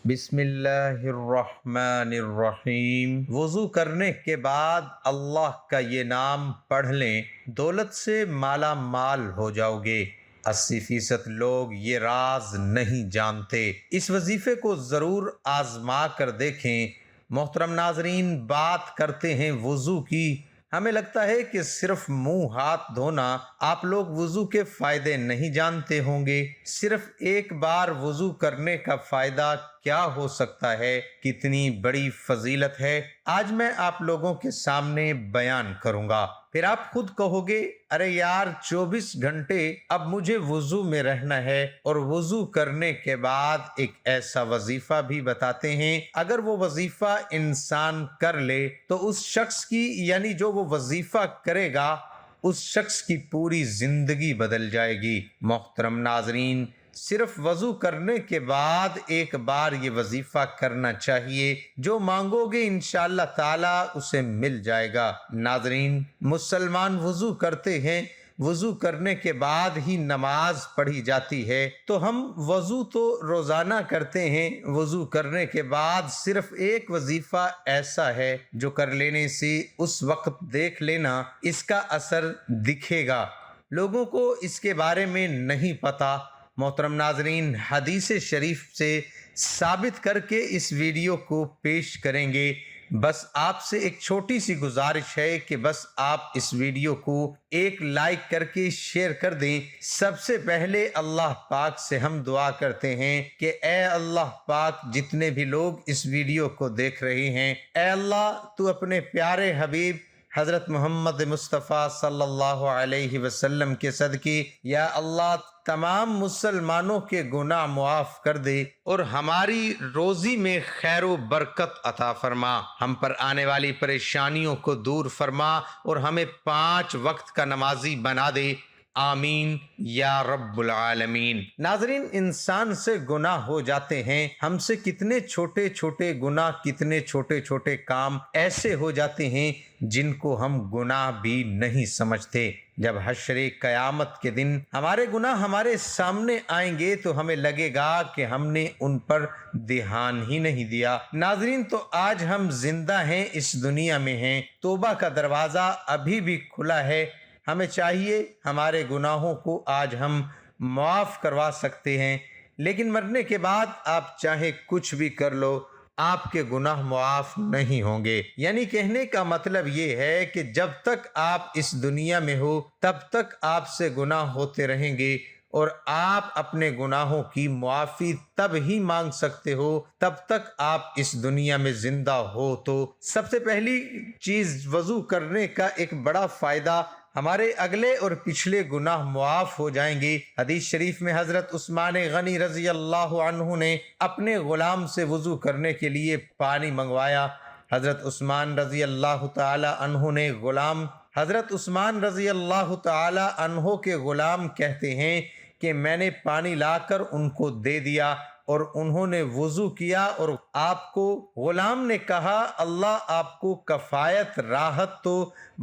بسم اللہ الرحمن الرحیم۔ وضو کرنے کے بعد اللہ کا یہ نام پڑھ لیں، دولت سے مالا مال ہو جاؤ گے۔ 80% لوگ یہ راز نہیں جانتے۔ اس وظیفے کو ضرور آزما کر دیکھیں۔ محترم ناظرین، بات کرتے ہیں وضو کی۔ ہمیں لگتا ہے کہ صرف منہ ہاتھ دھونا، آپ لوگ وضو کے فائدے نہیں جانتے ہوں گے۔ صرف ایک بار وضو کرنے کا فائدہ کیا ہو سکتا ہے، کتنی بڑی فضیلت ہے، آج میں آپ لوگوں کے سامنے بیان کروں گا۔ پھر آپ خود کہو گے، ارے یار 24 گھنٹے اب مجھے وضو میں رہنا ہے۔ اور وضو کرنے کے بعد ایک ایسا وظیفہ بھی بتاتے ہیں، اگر وہ وظیفہ انسان کر لے تو اس شخص کی، یعنی جو وہ وظیفہ کرے گا، اس شخص کی پوری زندگی بدل جائے گی۔ محترم ناظرین، صرف وضو کرنے کے بعد ایک بار یہ وظیفہ کرنا چاہیے، جو مانگو گے انشاءاللہ تعالی اسے مل جائے گا۔ ناظرین، مسلمان وضو کرتے ہیں، وضو کرنے کے بعد ہی نماز پڑھی جاتی ہے، تو ہم وضو تو روزانہ کرتے ہیں، وضو کرنے کے بعد صرف ایک وظیفہ ایسا ہے جو کر لینے سے اس وقت دیکھ لینا اس کا اثر دکھے گا۔ لوگوں کو اس کے بارے میں نہیں پتہ۔ محترم ناظرین، حدیث شریف سے ثابت کر کے اس ویڈیو کو پیش کریں گے۔ بس آپ سے ایک چھوٹی سی گزارش ہے کہ بس آپ اس ویڈیو کو ایک لائک کر کے شیئر کر دیں۔ سب سے پہلے اللہ پاک سے ہم دعا کرتے ہیں کہ اے اللہ پاک، جتنے بھی لوگ اس ویڈیو کو دیکھ رہے ہیں، اے اللہ تو اپنے پیارے حبیب حضرت محمد مصطفیٰ صلی اللہ علیہ وسلم کے صدقے یا اللہ تمام مسلمانوں کے گناہ معاف کر دے اور ہماری روزی میں خیر و برکت عطا فرما، ہم پر آنے والی پریشانیوں کو دور فرما اور ہمیں 5 وقت کا نمازی بنا دے، آمین یا رب العالمین۔ ناظرین، انسان سے گناہ ہو جاتے ہیں، ہم سے کتنے چھوٹے چھوٹے گناہ، کتنے چھوٹے چھوٹے کام ایسے ہو جاتے ہیں جن کو ہم گناہ بھی نہیں سمجھتے۔ جب حشر قیامت کے دن ہمارے گناہ ہمارے سامنے آئیں گے تو ہمیں لگے گا کہ ہم نے ان پر دھیان ہی نہیں دیا۔ ناظرین، تو آج ہم زندہ ہیں، اس دنیا میں ہیں، توبہ کا دروازہ ابھی بھی کھلا ہے۔ ہمیں چاہیے ہمارے گناہوں کو آج ہم معاف کروا سکتے ہیں، لیکن مرنے کے بعد آپ چاہے کچھ بھی کر لو، آپ کے گناہ معاف نہیں ہوں گے۔ یعنی کہنے کا مطلب یہ ہے کہ جب تک آپ اس دنیا میں ہو تب تک آپ سے گناہ ہوتے رہیں گے، اور آپ اپنے گناہوں کی معافی تب ہی مانگ سکتے ہو تب تک آپ اس دنیا میں زندہ ہو۔ تو سب سے پہلی چیز، وضو کرنے کا ایک بڑا فائدہ، ہمارے اگلے اور پچھلے گناہ معاف ہو جائیں گے۔ حدیث شریف میں حضرت عثمان غنی رضی اللہ عنہ نے اپنے غلام سے وضو کرنے کے لیے پانی منگوایا۔ حضرت عثمان رضی اللہ تعالی عنہ نے حضرت عثمان رضی اللہ تعالی عنہ کے غلام کہتے ہیں کہ میں نے پانی لا کر ان کو دے دیا اور انہوں نے وضو کیا، اور آپ کو غلام نے کہا، اللہ آپ کو کفایت راحت تو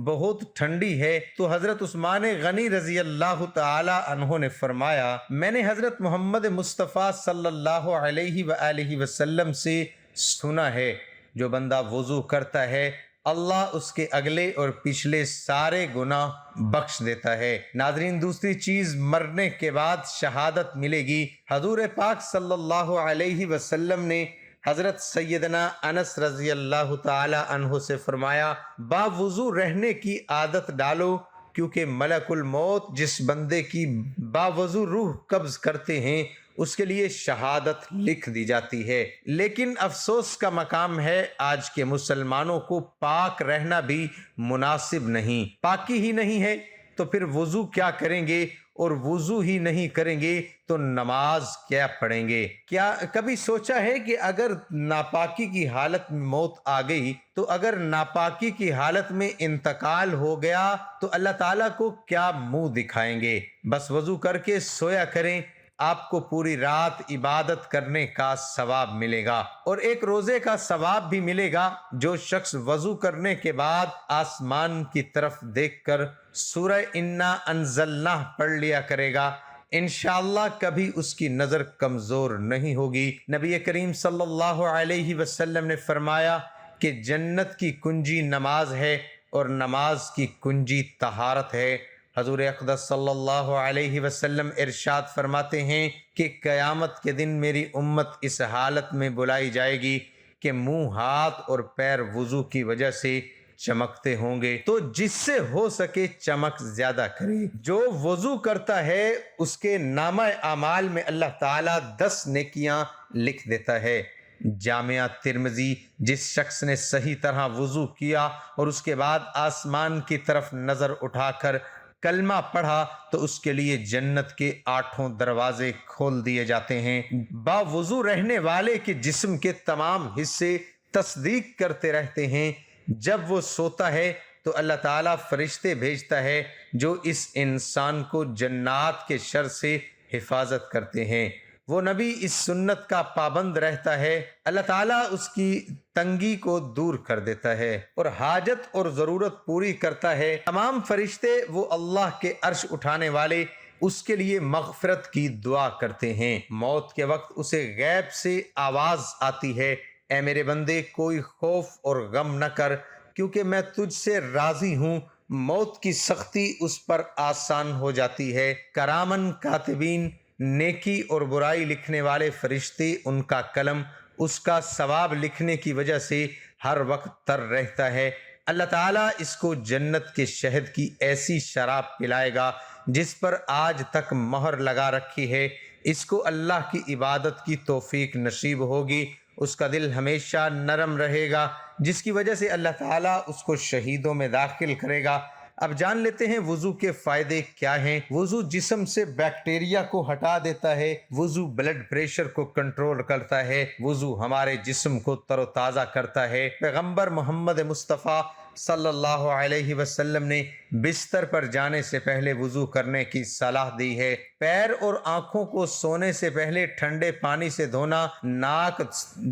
بہت ٹھنڈی ہے۔ تو حضرت عثمان غنی رضی اللہ تعالی عنہ نے فرمایا، میں نے حضرت محمد مصطفیٰ صلی اللہ علیہ وآلہ وسلم سے سنا ہے، جو بندہ وضو کرتا ہے اللہ اس کے اگلے اور پچھلے سارے گناہ بخش دیتا ہے۔ ناظرین، دوسری چیز، مرنے کے بعد شہادت ملے گی۔ حضور پاک صلی اللہ علیہ وسلم نے حضرت سیدنا انس رضی اللہ تعالی عنہ سے فرمایا، باوضو رہنے کی عادت ڈالو، کیونکہ ملک الموت جس بندے کی باوضو روح قبض کرتے ہیں اس کے لیے شہادت لکھ دی جاتی ہے۔ لیکن افسوس کا مقام ہے، آج کے مسلمانوں کو پاک رہنا بھی مناسب نہیں، پاکی ہی نہیں ہے تو پھر وضو کیا کریں گے، اور وضو ہی نہیں کریں گے تو نماز کیا پڑھیں گے؟ کیا کبھی سوچا ہے کہ اگر ناپاکی کی حالت میں موت آ گئی، تو اگر ناپاکی کی حالت میں انتقال ہو گیا تو اللہ تعالیٰ کو کیا منہ دکھائیں گے؟ بس وضو کر کے سویا کریں، آپ کو پوری رات عبادت کرنے کا ثواب ملے گا، اور ایک روزے کا ثواب بھی ملے گا۔ جو شخص وضو کرنے کے بعد آسمان کی طرف دیکھ کر سورہ انا انزلناہ پڑھ لیا کرے گا، انشاءاللہ کبھی اس کی نظر کمزور نہیں ہوگی۔ نبی کریم صلی اللہ علیہ وسلم نے فرمایا کہ جنت کی کنجی نماز ہے اور نماز کی کنجی طہارت ہے۔ حضور اقدس صلی اللہ علیہ وسلم ارشاد فرماتے ہیں کہ قیامت کے دن میری امت اس حالت میں بلائی جائے گی کہ منہ، ہاتھ اور پیر وضو کی وجہ سے چمکتے ہوں گے، تو جس سے ہو سکے چمک زیادہ کرے۔ جو وضو کرتا ہے اس کے نامہ اعمال میں اللہ تعالیٰ 10 نیکیاں لکھ دیتا ہے۔ جامعہ ترمذی، جس شخص نے صحیح طرح وضو کیا اور اس کے بعد آسمان کی طرف نظر اٹھا کر کلمہ پڑھا تو اس کے لیے جنت کے 8 دروازے کھول دیے جاتے ہیں۔ باوضو رہنے والے کے جسم کے تمام حصے تصدیق کرتے رہتے ہیں۔ جب وہ سوتا ہے تو اللہ تعالیٰ فرشتے بھیجتا ہے جو اس انسان کو جنات کے شر سے حفاظت کرتے ہیں۔ وہ نبی اس سنت کا پابند رہتا ہے، اللہ تعالیٰ اس کی تنگی کو دور کر دیتا ہے اور حاجت اور ضرورت پوری کرتا ہے۔ تمام فرشتے وہ اللہ کے عرش اٹھانے والے اس کے لیے مغفرت کی دعا کرتے ہیں۔ موت کے وقت اسے غیب سے آواز آتی ہے، اے میرے بندے کوئی خوف اور غم نہ کر کیونکہ میں تجھ سے راضی ہوں۔ موت کی سختی اس پر آسان ہو جاتی ہے۔ کرامن کاتبین، نیکی اور برائی لکھنے والے فرشتے، ان کا قلم اس کا ثواب لکھنے کی وجہ سے ہر وقت تر رہتا ہے۔ اللہ تعالیٰ اس کو جنت کے شہد کی ایسی شراب پلائے گا جس پر آج تک مہر لگا رکھی ہے۔ اس کو اللہ کی عبادت کی توفیق نصیب ہوگی، اس کا دل ہمیشہ نرم رہے گا، جس کی وجہ سے اللہ تعالیٰ اس کو شہیدوں میں داخل کرے گا۔ اب جان لیتے ہیں وضو کے فائدے کیا ہیں۔ وضو جسم سے بیکٹیریا کو ہٹا دیتا ہے، وضو بلڈ پریشر کو کنٹرول کرتا ہے، وضو ہمارے جسم کو تر و تازہ کرتا ہے۔ پیغمبر محمد مصطفیٰ صلی اللہ علیہ وسلم نے بستر پر جانے سے پہلے وضو کرنے کی صلاح دی ہے۔ پیر اور آنکھوں کو سونے سے پہلے ٹھنڈے پانی سے دھونا ناک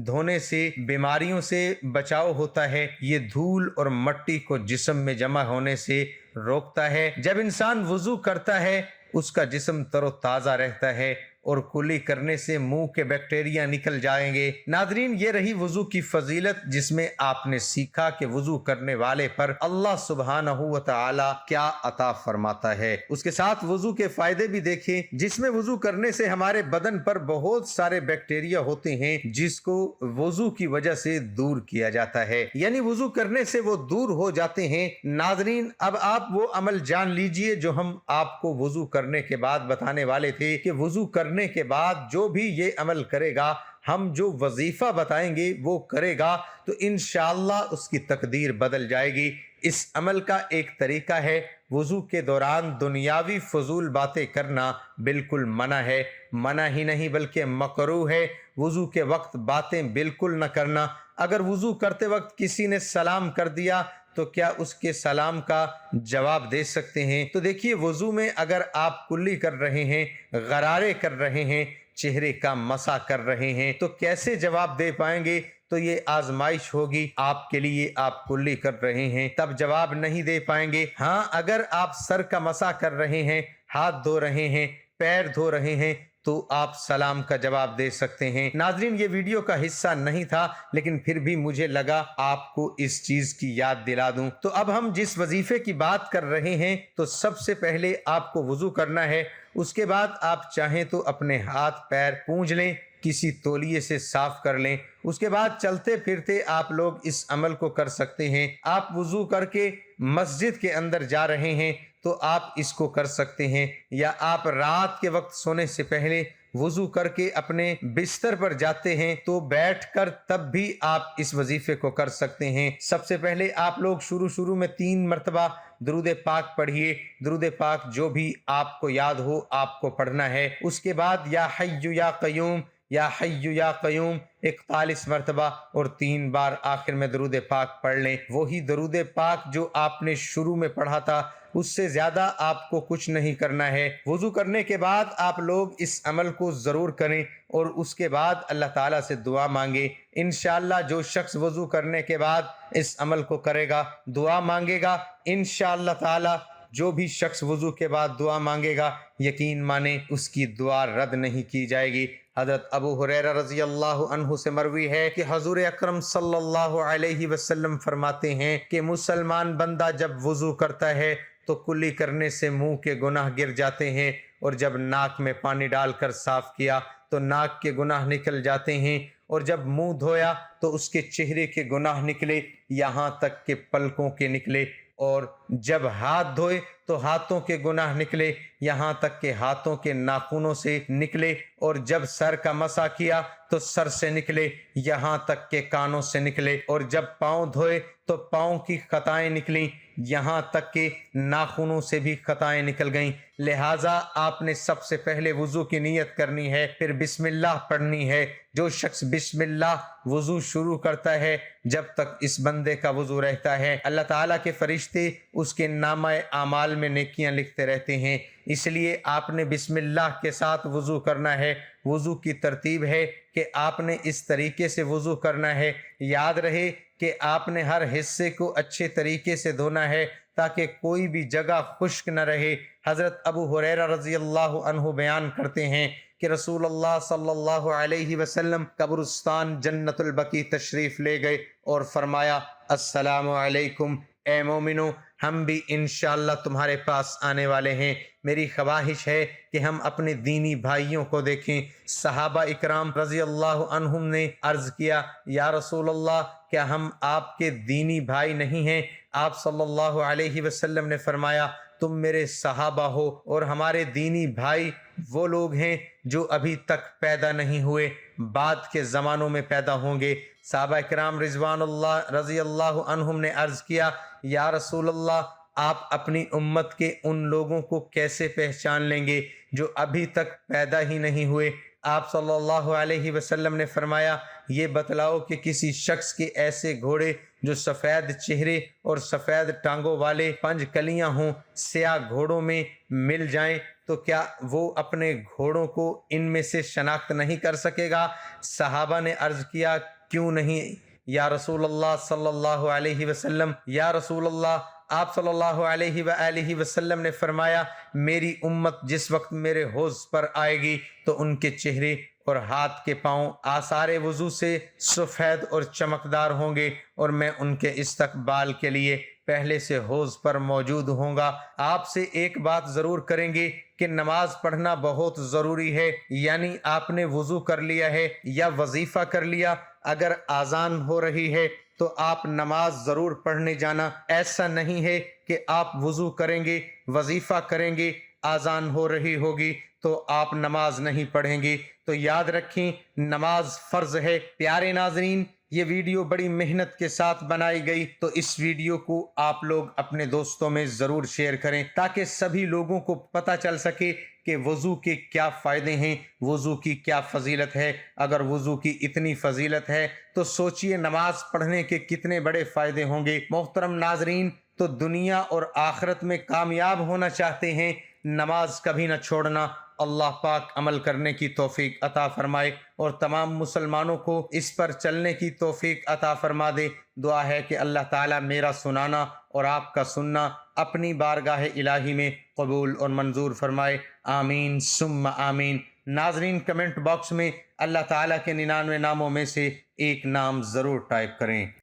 دھونے سے بیماریوں سے بچاؤ ہوتا ہے۔ یہ دھول اور مٹی کو جسم میں جمع ہونے سے روکتا ہے۔ جب انسان وضو کرتا ہے اس کا جسم تر و تازہ رہتا ہے اور کلی کرنے سے منہ کے بیکٹیریا نکل جائیں گے۔ ناظرین، یہ رہی وضو کی فضیلت جس میں آپ نے سیکھا کہ وضو کرنے والے پر اللہ سبحانہ و تعالی کیا عطا فرماتا ہے۔ اس کے ساتھ وضو کے فائدے بھی دیکھیں، جس میں وضو کرنے سے ہمارے بدن پر بہت سارے بیکٹیریا ہوتے ہیں جس کو وضو کی وجہ سے دور کیا جاتا ہے، یعنی وضو کرنے سے وہ دور ہو جاتے ہیں۔ ناظرین، اب آپ وہ عمل جان لیجئے جو ہم آپ کو وضو کرنے کے بعد بتانے والے تھے کہ وضو کرنے کے بعد جو بھی یہ عمل کرے گا، ہم جو وظیفہ بتائیں گے وہ کرے گا تو انشاءاللہ اس کی تقدیر بدل جائے گی۔ اس عمل کا ایک طریقہ ہے، وضو کے دوران دنیاوی فضول باتیں کرنا بالکل منع ہے، منع ہی نہیں بلکہ مکروہ ہے۔ وضو کے وقت باتیں بالکل نہ کرنا۔ اگر وضو کرتے وقت کسی نے سلام کر دیا تو کیا اس کے سلام کا جواب دے سکتے ہیں؟ تو دیکھیے، وضو میں اگر آپ کلی کر رہے ہیں، غرارے کر رہے ہیں، چہرے کا مسح کر رہے ہیں تو کیسے جواب دے پائیں گے؟ تو یہ آزمائش ہوگی آپ کے لیے۔ آپ کلی کر رہے ہیں تب جواب نہیں دے پائیں گے۔ ہاں، اگر آپ سر کا مسح کر رہے ہیں، ہاتھ دھو رہے ہیں، پیر دھو رہے ہیں تو آپ سلام کا جواب دے سکتے ہیں۔ ناظرین، یہ ویڈیو کا حصہ نہیں تھا لیکن پھر بھی مجھے لگا آپ کو اس چیز کی یاد دلا دوں۔ تو اب ہم جس وظیفے کی بات کر رہے ہیں تو سب سے پہلے آپ کو وضو کرنا ہے۔ اس کے بعد آپ چاہیں تو اپنے ہاتھ پیر پونجھ لیں، کسی تولیے سے صاف کر لیں۔ اس کے بعد چلتے پھرتے آپ لوگ اس عمل کو کر سکتے ہیں۔ آپ وضو کر کے مسجد کے اندر جا رہے ہیں تو آپ اس کو کر سکتے ہیں، یا آپ رات کے وقت سونے سے پہلے وضو کر کے اپنے بستر پر جاتے ہیں تو بیٹھ کر تب بھی آپ اس وظیفے کو کر سکتے ہیں۔ سب سے پہلے آپ لوگ شروع میں 3 مرتبہ درود پاک پڑھیے۔ درود پاک جو بھی آپ کو یاد ہو آپ کو پڑھنا ہے۔ اس کے بعد یا حی یا قیوم، یا حی یا قیوم 41 مرتبہ اور 3 بار آخر میں درود پاک پڑھ لیں۔ وہی درود پاک جو آپ نے شروع میں پڑھا تھا، اس سے زیادہ آپ کو کچھ نہیں کرنا ہے۔ وضو کرنے کے بعد آپ لوگ اس عمل کو ضرور کریں اور اس کے بعد اللہ تعالیٰ سے دعا مانگیں۔ انشاءاللہ جو شخص وضو کرنے کے بعد اس عمل کو کرے گا، دعا مانگے گا، انشاءاللہ تعالیٰ جو بھی شخص وضو کے بعد دعا مانگے گا یقین مانے اس کی دعا رد نہیں کی جائے گی۔ حضرت ابو ہریرہ رضی اللہ عنہ سے مروی ہے کہ حضور اکرم صلی اللہ علیہ وسلم فرماتے ہیں کہ مسلمان بندہ جب وضو کرتا ہے تو کلی کرنے سے منہ کے گناہ گر جاتے ہیں، اور جب ناک میں پانی ڈال کر صاف کیا تو ناک کے گناہ نکل جاتے ہیں، اور جب منہ دھویا تو اس کے چہرے کے گناہ نکلے یہاں تک کہ پلکوں کے نکلے، اور جب ہاتھ دھوئے تو ہاتھوں کے گناہ نکلے یہاں تک کہ ہاتھوں کے ناخنوں سے نکلے، اور جب سر کا مسح کیا تو سر سے نکلے یہاں تک کہ کانوں سے نکلے، اور جب پاؤں دھوئے تو پاؤں کی خطائیں نکلیں یہاں تک کہ ناخنوں سے بھی خطائیں نکل گئیں۔ لہٰذا آپ نے سب سے پہلے وضو کی نیت کرنی ہے، پھر بسم اللہ پڑھنی ہے۔ جو شخص بسم اللہ وضو شروع کرتا ہے جب تک اس بندے کا وضو رہتا ہے اللہ تعالیٰ کے فرشتے اس کے نامہ اعمال میں نیکیاں لکھتے رہتے ہیں۔ اس لیے آپ نے بسم اللہ کے ساتھ وضو کرنا ہے۔ وضو کی ترتیب ہے کہ آپ نے اس طریقے سے وضو کرنا ہے، یاد رہے کہ آپ نے ہر حصے کو اچھے طریقے سے دھونا ہے تاکہ کوئی بھی جگہ خشک نہ رہے۔ حضرت ابو ہریرہ رضی اللہ عنہ بیان کرتے ہیں کہ رسول اللہ صلی اللہ علیہ وسلم قبرستان جنت البقیع تشریف لے گئے اور فرمایا السلام علیکم، اے مومنو ہم بھی انشاءاللہ تمہارے پاس آنے والے ہیں۔ میری خواہش ہے کہ ہم اپنے دینی بھائیوں کو دیکھیں۔ صحابہ اکرام رضی اللہ عنہم نے عرض کیا یا رسول اللہ کیا ہم آپ کے دینی بھائی نہیں ہیں؟ آپ صلی اللہ علیہ وسلم نے فرمایا تم میرے صحابہ ہو، اور ہمارے دینی بھائی وہ لوگ ہیں جو ابھی تک پیدا نہیں ہوئے، بعد کے زمانوں میں پیدا ہوں گے۔ صحابہ کرام رضوان اللہ رضی اللہ عنہم نے عرض کیا یا رسول اللہ آپ اپنی امت کے ان لوگوں کو کیسے پہچان لیں گے جو ابھی تک پیدا ہی نہیں ہوئے؟ آپ صلی اللہ علیہ وسلم نے فرمایا یہ بتلاؤ کہ کسی شخص کے ایسے گھوڑے جو سفید چہرے اور سفید ٹانگوں والے 5 کلیاں ہوں سیاہ گھوڑوں میں مل جائیں تو کیا وہ اپنے گھوڑوں کو ان میں سے شناخت نہیں کر سکے گا؟ صحابہ نے عرض کیا کیوں نہیں یا رسول اللہ صلی اللہ علیہ وسلم؟ یا رسول اللہ آپ صلی اللہ علیہ وآلہ وسلم نے فرمایا میری امت جس وقت میرے حوض پر آئے گی تو ان کے چہرے اور ہاتھ کے پاؤں آثار وضو سے سفید اور چمکدار ہوں گے، اور میں ان کے استقبال کے لیے پہلے سے حوض پر موجود ہوں گا۔ آپ سے ایک بات ضرور کریں گے کہ نماز پڑھنا بہت ضروری ہے، یعنی آپ نے وضو کر لیا ہے یا وظیفہ کر لیا، اگر اذان ہو رہی ہے تو آپ نماز ضرور پڑھنے جانا۔ ایسا نہیں ہے کہ آپ وضو کریں گے، وظیفہ کریں گے، اذان ہو رہی ہوگی تو آپ نماز نہیں پڑھیں گے۔ تو یاد رکھیں نماز فرض ہے۔ پیارے ناظرین یہ ویڈیو بڑی محنت کے ساتھ بنائی گئی، تو اس ویڈیو کو آپ لوگ اپنے دوستوں میں ضرور شیئر کریں تاکہ سبھی لوگوں کو پتہ چل سکے کہ وضو کے کیا فائدے ہیں، وضو کی کیا فضیلت ہے۔ اگر وضو کی اتنی فضیلت ہے تو سوچئے نماز پڑھنے کے کتنے بڑے فائدے ہوں گے۔ محترم ناظرین تو دنیا اور آخرت میں کامیاب ہونا چاہتے ہیں، نماز کبھی نہ چھوڑنا۔ اللہ پاک عمل کرنے کی توفیق عطا فرمائے اور تمام مسلمانوں کو اس پر چلنے کی توفیق عطا فرما دے۔ دعا ہے کہ اللہ تعالیٰ میرا سنانا اور آپ کا سننا اپنی بارگاہ الہی میں قبول اور منظور فرمائے، آمین ثم آمین۔ ناظرین کمنٹ باکس میں اللہ تعالیٰ کے 99 ناموں میں سے ایک نام ضرور ٹائپ کریں۔